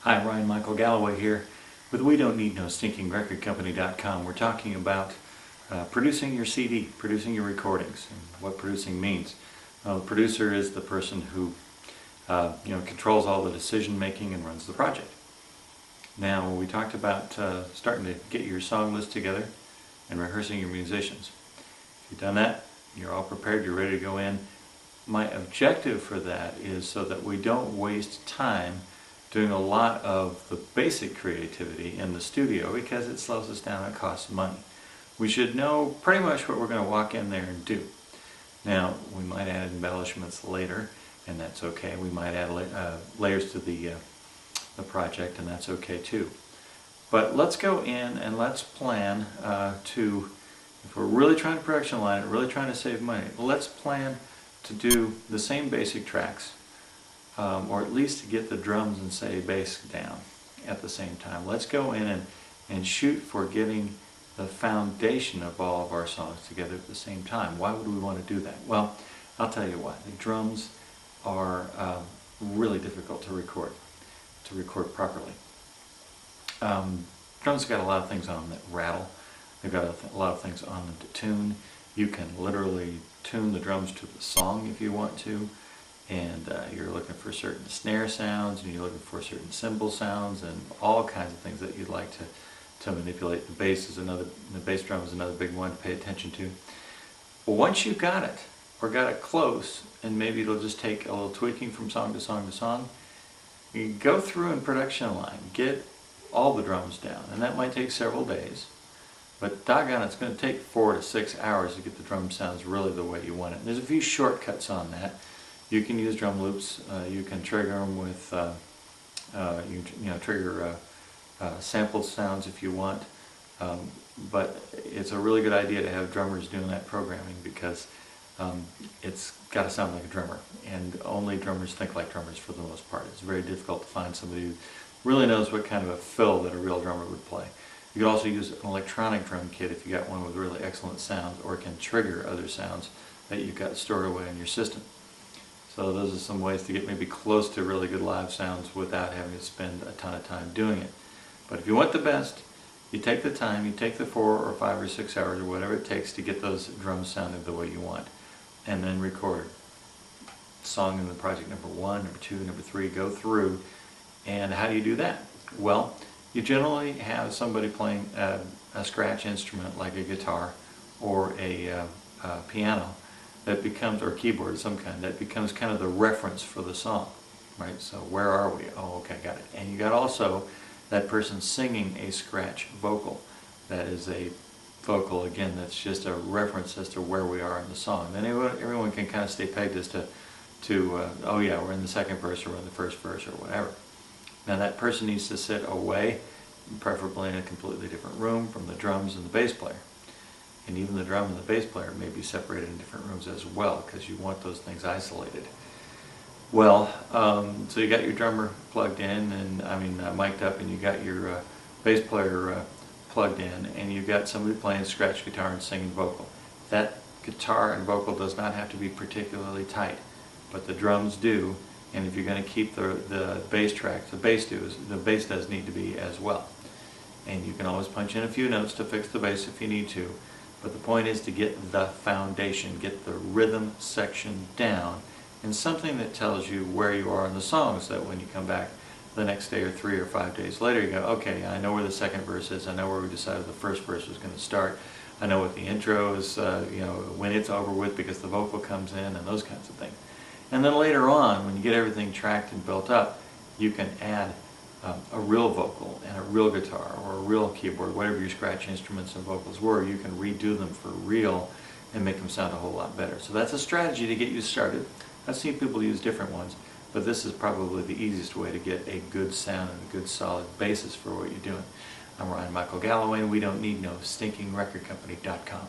Hi, Ryan Michael Galloway here with We Don't Need No Stinking Record Company.com. We're talking about producing your CD, producing your recordings, and what producing means. The producer is the person who controls all the decision making and runs the project. Now, we talked about starting to get your song list together and rehearsing your musicians. If you've done that, you're all prepared, you're ready to go in. My objective for that is so that we don't waste time doing a lot of the basic creativity in the studio, because it slows us down and costs money. We should know pretty much what we're going to walk in there and do. Now, we might add embellishments later, and that's okay. We might add layers to the project, and that's okay too. But let's go in and let's plan if we're really trying to production line it, really trying to save money, let's plan to do the same basic tracks, or at least to get the drums and say bass down at the same time. Let's go in and shoot for getting the foundation of all of our songs together at the same time. Why would we want to do that? Well, I'll tell you why. The drums are really difficult to record properly. Drums have got a lot of things on them that rattle. They've got a lot of things on them to tune. You can literally tune the drums to the song if you want to, and you're looking for certain snare sounds, and you're looking for certain cymbal sounds, and all kinds of things that you'd like to manipulate. The bass drum is another big one to pay attention to. Well, once you've got it, or got it close, and maybe it'll just take a little tweaking from song to song to song, you go through in production line, get all the drums down, and that might take several days. But doggone, it's going to take 4 to 6 hours to get the drum sounds really the way you want it. And there's a few shortcuts on that. You can use drum loops. You can trigger them with, trigger sampled sounds if you want. But it's a really good idea to have drummers doing that programming, because it's got to sound like a drummer. And only drummers think like drummers for the most part. It's very difficult to find somebody who really knows what kind of a fill that a real drummer would play. You could also use an electronic drum kit if you got one with really excellent sounds, or can trigger other sounds that you've got stored away in your system. So those are some ways to get maybe close to really good live sounds without having to spend a ton of time doing it. But if you want the best, you take the time, you take the 4 or 5 or 6 hours or whatever it takes to get those drums sounding the way you want, and then record. Song in the project number 1, number 2, number 3, go through. And how do you do that? Well, you generally have somebody playing a scratch instrument like a guitar or a piano that becomes, or keyboard of some kind, that becomes kind of the reference for the song, right? So where are we? Oh, okay, got it. And you got also that person singing a scratch vocal. That is a vocal, again, that's just a reference as to where we are in the song. Then everyone can kind of stay pegged as to oh yeah, we're in the second verse, or we're in the first verse, or whatever. Now that person needs to sit away, preferably in a completely different room from the drums and the bass player. And even the drum and the bass player may be separated in different rooms as well, because you want those things isolated. Well, so you got your drummer plugged in, and mic'd up, and you got your bass player plugged in, and you got somebody playing scratch guitar and singing vocal. That guitar and vocal does not have to be particularly tight, but the drums do. And if you're going to keep the bass track, the bass does need to be as well. And you can always punch in a few notes to fix the bass if you need to. But the point is to get the foundation, get the rhythm section down, and something that tells you where you are in the song, so that when you come back the next day or 3 or 5 days later, you go, okay, I know where the second verse is, I know where we decided the first verse was going to start, I know what the intro is, when it's over with, because the vocal comes in, and those kinds of things. And then later on, when you get everything tracked and built up, you can add a real vocal and a real guitar or a real keyboard, whatever your scratch instruments and vocals were. You can redo them for real and make them sound a whole lot better. So that's a strategy to get you started. I've seen people use different ones, but this is probably the easiest way to get a good sound and a good solid basis for what you're doing. I'm Ryan Michael Galloway, and We Don't Need No Stinking Record Company.com.